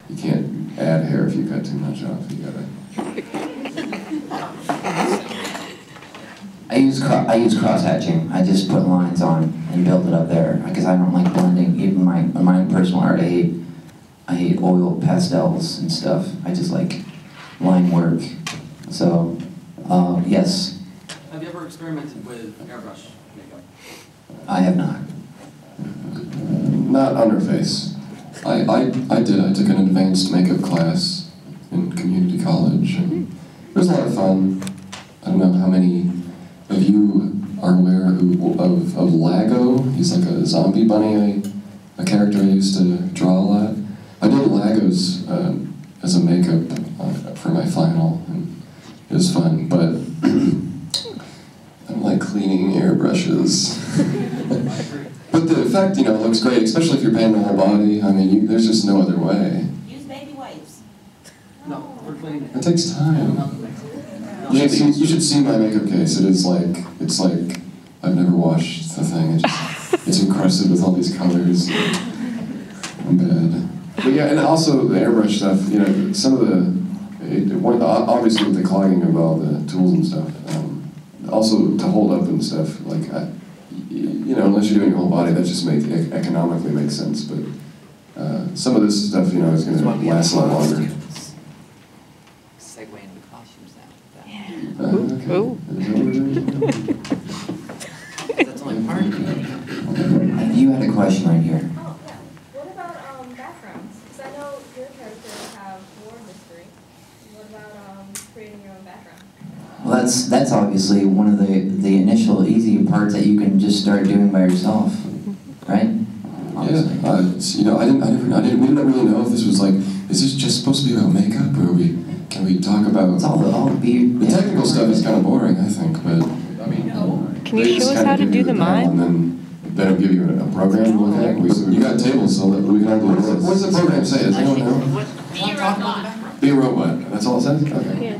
you can't add hair if you cut too much off. You gotta. I use cross hatching. I just put lines on and build it up there because I don't like blending. Even my personal art, I hate oil pastels and stuff. I just like line work. So yes. Have you ever experimented with airbrush makeup? I have not. Not underface. I did. I took an advanced makeup class in community college, and it was a lot of fun. I don't know how many of you are aware of Lago. He's like a zombie bunny, a character I used to draw a lot. I did Lagos as a makeup for my final, and it was fun, but I don't like cleaning airbrushes. But the effect, looks great, especially if you're painting the whole body. I mean, there's just no other way. Use baby wipes. No, we're cleaning. It takes time. You should see my makeup case. It's like I've never washed the thing. It's encrusted with all these colors. I'm bad. But yeah, and also the airbrush stuff. Some of obviously with the clogging of all the tools and stuff. Also to hold up and stuff. Like unless you're doing your whole body, that just economically makes sense. But some of this stuff, is going to last a lot longer. Segue into costumes now. Ooh. That's only part of it. You had a question right here. Oh, yeah. What about backgrounds? Because I know your characters have war history. What about creating your own background? Well, that's obviously one of the initial easy parts that you can just start doing by yourself, right? Obviously. Yeah, we didn't really know if this was like, is this just supposed to be about makeup, or can we talk about? It's all the technical stuff is kind of boring, I think, but I mean. Can you show us how to do the mime? And then it'll give you a program to look at. You got tables, so we can all do it. What does the program say? Does anyone know? Be a robot. That's all it says? Okay.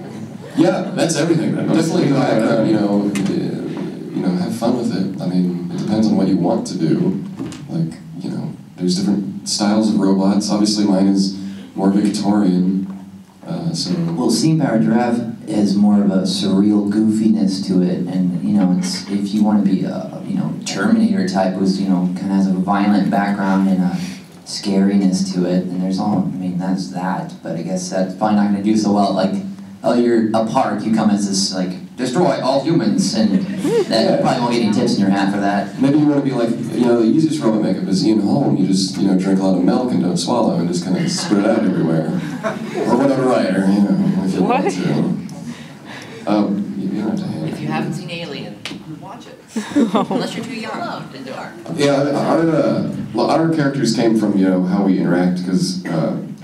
Yeah, that's everything. Definitely the background, have fun with it. I mean, it depends on what you want to do. Like, there's different styles of robots. Obviously mine is more Victorian, so... Well, Steam Powered Giraffe has more of a surreal goofiness to it, and, it's, if you want to be a, Terminator type who's, kind of has a violent background and a scariness to it, and there's all, that's that, but I guess that's probably not going to do so well, like, you're a park, you come as this, like, destroy all humans, and that probably won't get any tips in your hat for that. Maybe you want to be like, the easiest robot makeup is Ian Holm. You just, drink a lot of milk and don't swallow and just kind of spit it out everywhere. Or whatever writer, if you want to. You don't have to hate it. If you haven't seen Alien, watch it. Unless you're too young to dark. Yeah, our characters came from, how we interact, because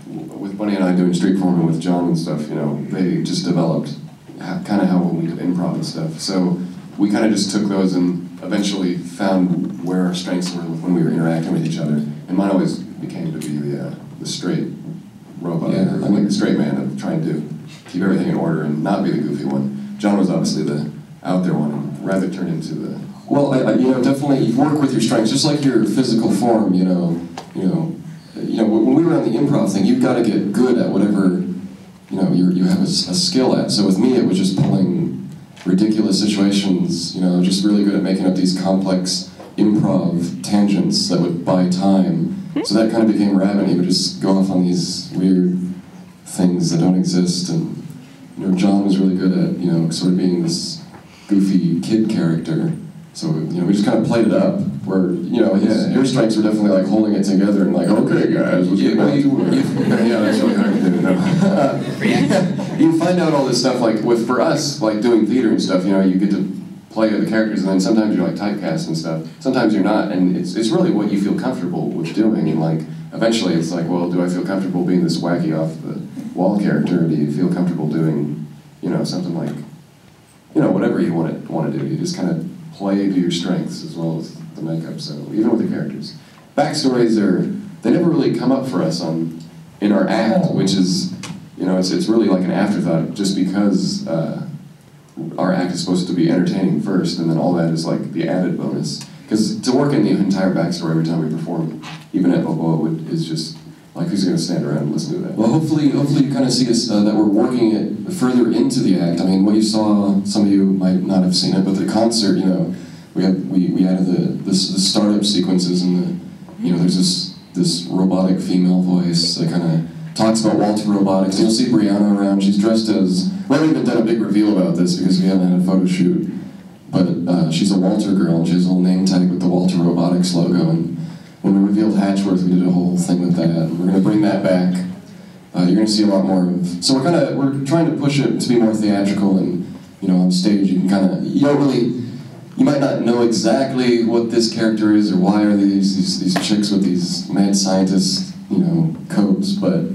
with Bunny and I doing street performing with John and stuff, they just developed kind of how we did improv and stuff. So we kind of just took those and eventually found where our strengths were when we were interacting with each other. And mine always became to be the straight robot, the straight man of trying to keep everything in order and not be the goofy one. John was obviously the out there one and rather turned into the... Well, definitely work with your strengths, just like your physical form, when we were on the improv thing, you've got to get good at whatever you have a skill at. So with me, it was just pulling ridiculous situations, just really good at making up these complex improv tangents that would buy time. So that kind of became Rabbit. He would just go off on these weird things that don't exist. And, John was really good at, sort of being this goofy kid character. So, we just kind of played it up, where, your strengths were definitely like holding it together and like, okay guys, let's get back to it. Yeah, that's really hard to do. You find out all this stuff, like, for us, like doing theater and stuff, you get to play the characters, and then sometimes you're like typecast and stuff. Sometimes you're not, and it's really what you feel comfortable with doing, and like, eventually it's like, well, do I feel comfortable being this wacky off-the-wall character, or do you feel comfortable doing, something like, whatever you want to do. You just kind of play to your strengths as well as the makeup, so even with the characters. Backstories they never really come up for us in our act, which is, it's really like an afterthought, just because our act is supposed to be entertaining first, and then all that is like the added bonus. Because to work in the entire backstory every time we perform, even at Bobo, is just, Like, who's going to stand around and listen to that? Well, hopefully you kind of see us, that we're working it further into the act. I mean, what you saw, some of you might not have seen it, but the concert, you know, we added the startup sequences, and there's this robotic female voice that kind of talks about Walter Robotics. You'll see Brianna around. She's dressed as, we haven't even done a big reveal about this because we haven't had a photo shoot, but she's a Walter girl, and she has a little name tag with the Walter Robotics logo. And when we revealed Hatchworth, we did a whole thing with that. And we're going to bring that back. You're going to see a lot more of. So we're trying to push it to be more theatrical, and on stage you can kind of, you might not know exactly what this character is or why are these chicks with these mad scientist codes, but